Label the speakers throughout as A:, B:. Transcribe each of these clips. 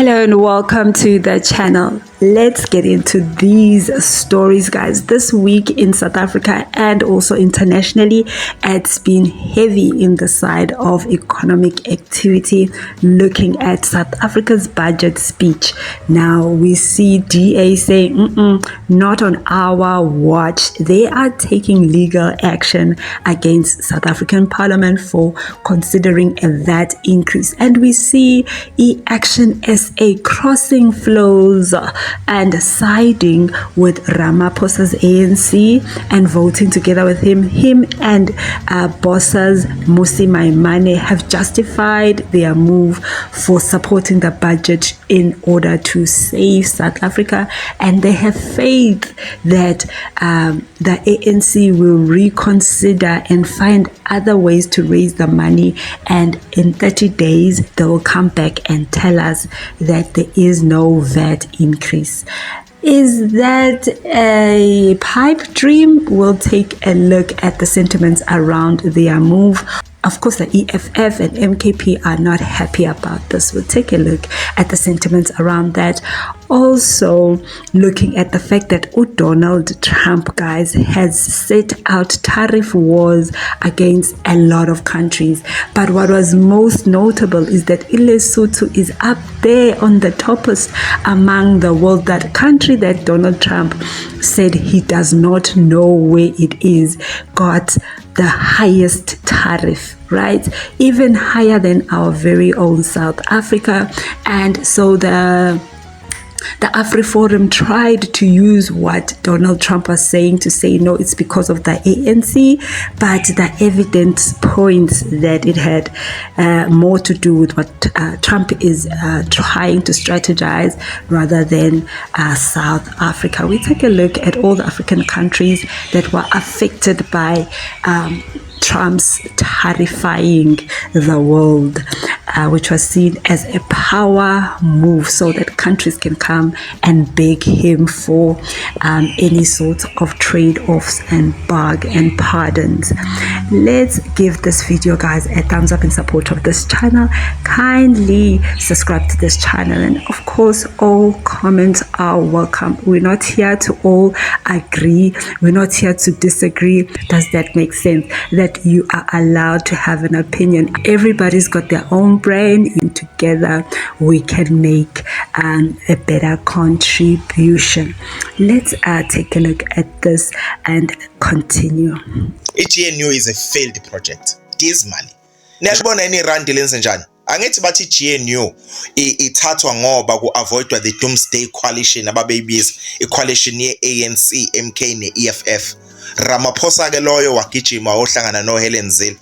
A: Hello and welcome to the channel. Let's get into these stories, guys. This week in South Africa and also internationally, it's been heavy in the side of economic activity, looking at South Africa's budget speech. Now we see DA saying, not on our watch. They are taking legal action against South African Parliament for considering a VAT increase. And we see e-Action SA crossing flows and siding with Ramaphosa's ANC and voting together with him. Him and bosses Musi Maimane have justified their move for supporting the budget in order to save South Africa, and they have faith that the ANC will reconsider and find other ways to raise the money, and in 30 days they will come back and tell us that there is no VAT increase. Is that a pipe dream? We'll take a look at the sentiments around their move. Of course, the EFF and MKP are not happy about this. We'll take a look at the sentiments around that. Also, looking at the fact that Donald Trump, guys, has set out tariff wars against a lot of countries. But what was most notable is that Lesotho is up there on the toppest among the world. That country that Donald Trump said he does not know where it is got the highest tariff, right? Even higher than our very own South Africa. And so the AFRIFORUM tried to use what Donald Trump was saying to say, no, it's because of the ANC, but the evidence points that it had more to do with what Trump is trying to strategize rather than South Africa. We take a look at all the African countries that were affected by Trump's tarifying the world, which was seen as a power move so that countries can come and beg him for any sort of trade-offs and bargain pardons. Let's give this video, guys, a thumbs up in support of this channel. Kindly subscribe to this channel, and of course all comments are welcome. We're not here to all agree, we're not here to disagree. Does that make sense? That you are allowed to have an opinion. Everybody's got their own brain, and together we can make a better contribution. Let's take a look at this and continue.
B: GNU is a failed project. Dismally. Niyabona ini rand lenze njani? Angithi bathi GNU ithathwa ngoba ku-avoidwa the doomsday coalition ababeyibiza i-coalition ye-ANC, MK ne-EFF. Ramaphosa ke loyo wagijima ohlangana no Helen Zille.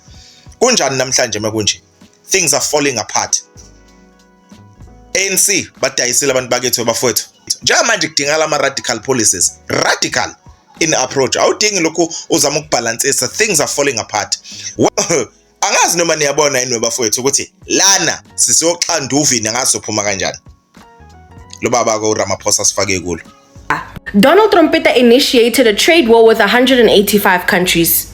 B: Kunjani namhlanje makunje? Things are falling apart. ANC badayisela abantu bakethu bafowethu. Njengamanje kudingakala ama-radical policies. Radical in approach. Awudingi lokhu uzama ukubalansisa. Things are falling apart. Angazi noma niyabona yini bafowethu ukuthi lana sisiyoxanda uvini ngasophuma kanjani. Lo baba ko Ramaphosa sifake kulo.
C: Donald Trump initiated a trade war with 185 countries.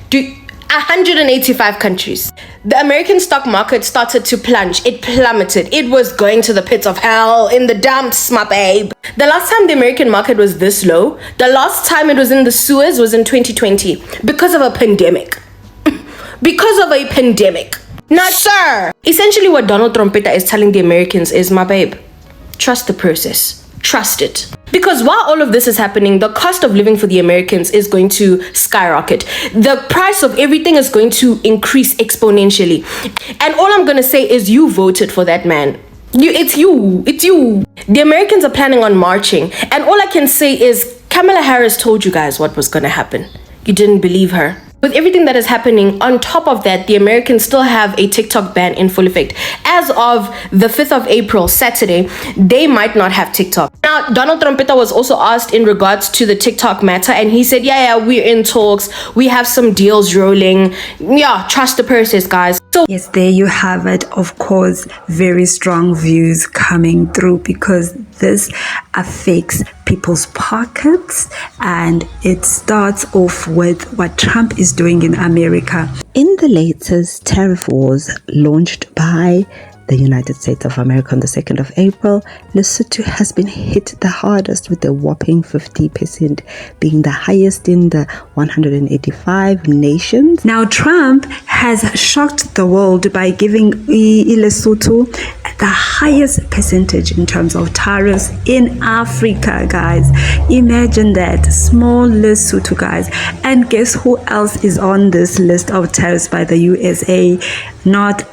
C: 185 countries. The American stock market started to plunge. It plummeted. It was going to the pits of hell, in the dumps, my babe. The last time the American market was this low, the last time it was in the sewers was in 2020 because of a pandemic. Because of a pandemic. Not sir. Essentially what Donald Trump is telling the Americans is, my babe, trust the process. Trust it. Because while all of this is happening, the cost of living for the Americans is going to skyrocket. The price of everything is going to increase exponentially. And all I'm going to say is you voted for that man. It's you. The Americans are planning on marching. And all I can say is Kamala Harris told you guys what was going to happen. You didn't believe her. With everything that is happening, on top of that, the Americans still have a TikTok ban in full effect. As of the 5th of April, Saturday, they might not have TikTok. Now, Donald Trump was also asked in regards to the TikTok matter, and he said, yeah, we're in talks. We have some deals rolling. Yeah, trust the process, guys. So
A: yes, there you have it. Of course, very strong views coming through because this affects people's pockets, and it starts off with what Trump is doing in America. In the latest tariff wars launched by the United States of America on the 2nd of April, Lesotho has been hit the hardest with a whopping 50%, being the highest in the 185 nations. Now, Trump has shocked the world by giving Lesotho the highest percentage in terms of tariffs in Africa, guys. Imagine that, small Lesotho, guys. And guess who else is on this list of tariffs by the USA? Not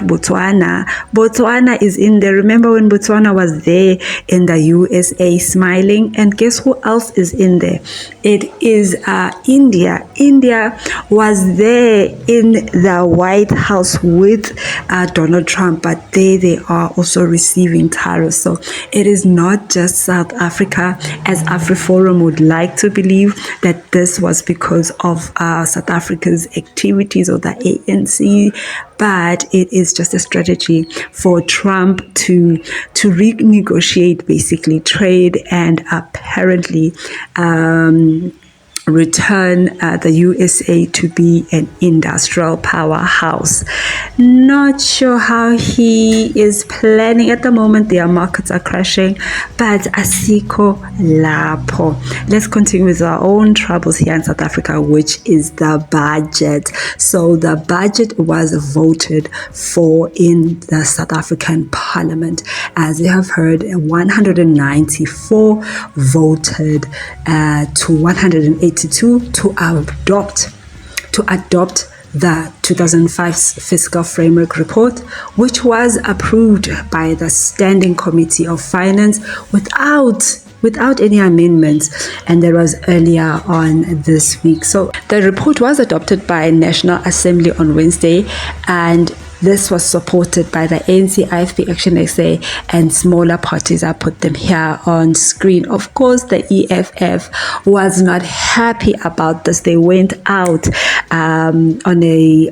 A: Botswana. Botswana is in there. Remember when Botswana was there in the USA smiling? And guess who else is in there? It is India. India was there in the White House with Donald Trump, but they are also receiving tariffs. So it is not just South Africa, as AFRIFORUM would like to believe that this was because of South Africa's activities or the ANC, but it is just a strategy for Trump to renegotiate basically trade and apparently return the USA to be an industrial powerhouse. Not sure how he is planning at the moment. Their markets are crashing, but asiko lapo. Let's continue with our own troubles here in South Africa, which is the budget. So the budget was voted for in the South African Parliament. As you have heard, 194 voted to 182 to adopt the 2005 Fiscal Framework Report, which was approved by the Standing Committee of Finance without any amendments, and that was earlier on this week. So the report was adopted by National Assembly on Wednesday, and this was supported by the ANC, IFP, Action SA, and smaller parties. I put them here on screen. Of course, the EFF was not happy about this. They went out on a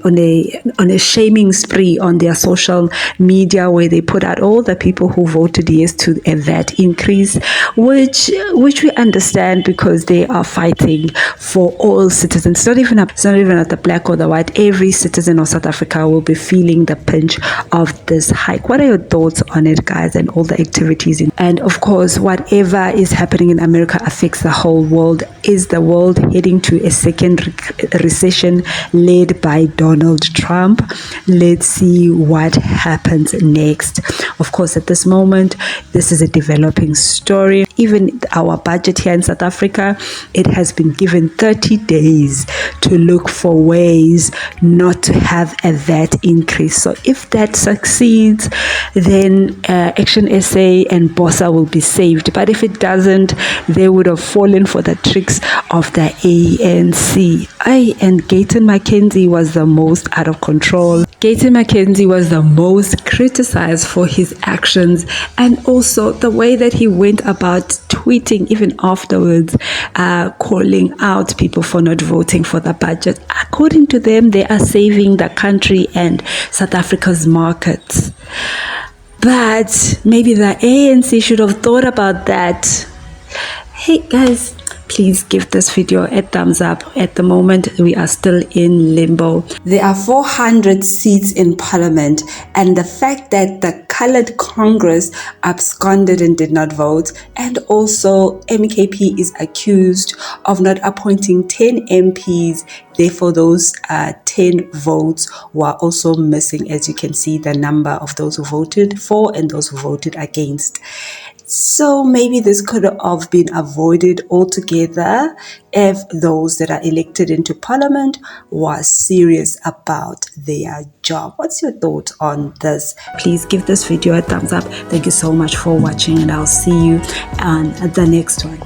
A: shaming spree on their social media, where they put out all the people who voted yes to a VAT increase, which we understand, because they are fighting for all citizens. It's not even at the black or the white. Every citizen of South Africa will be feeling the pinch of this hike. What are your thoughts on it, guys, and all the activities? And of course, whatever is happening in America affects the whole world. Is the world heading to a second recession led by Donald Trump? Let's see what happens next. Of course, at this moment, this is a developing story. Even our budget here in South Africa, it has been given 30 days to look for ways not to have a VAT increase. So if that succeeds, then Action SA and Bossa will be saved. But if it doesn't, they would have fallen for the tricks of the ANC. And Gayton McKenzie was the most out of control. Gayton McKenzie was the most criticized for his actions, and also the way that he went about tweeting even afterwards, calling out people for not voting for the budget. According to them, they are saving the country and South Africa's markets. But maybe the ANC should have thought about that. Hey guys, please give this video a thumbs up. At the moment, we are still in limbo. There are 400 seats in Parliament, and the fact that the colored Congress absconded and did not vote, and also MKP is accused of not appointing 10 MPs. Therefore, those 10 votes were also missing, as you can see the number of those who voted for and those who voted against. So maybe this could have been avoided altogether if those that are elected into Parliament were serious about their job. What's your thought on this? Please give this video a thumbs up. Thank you so much for watching, and I'll see you on the next one.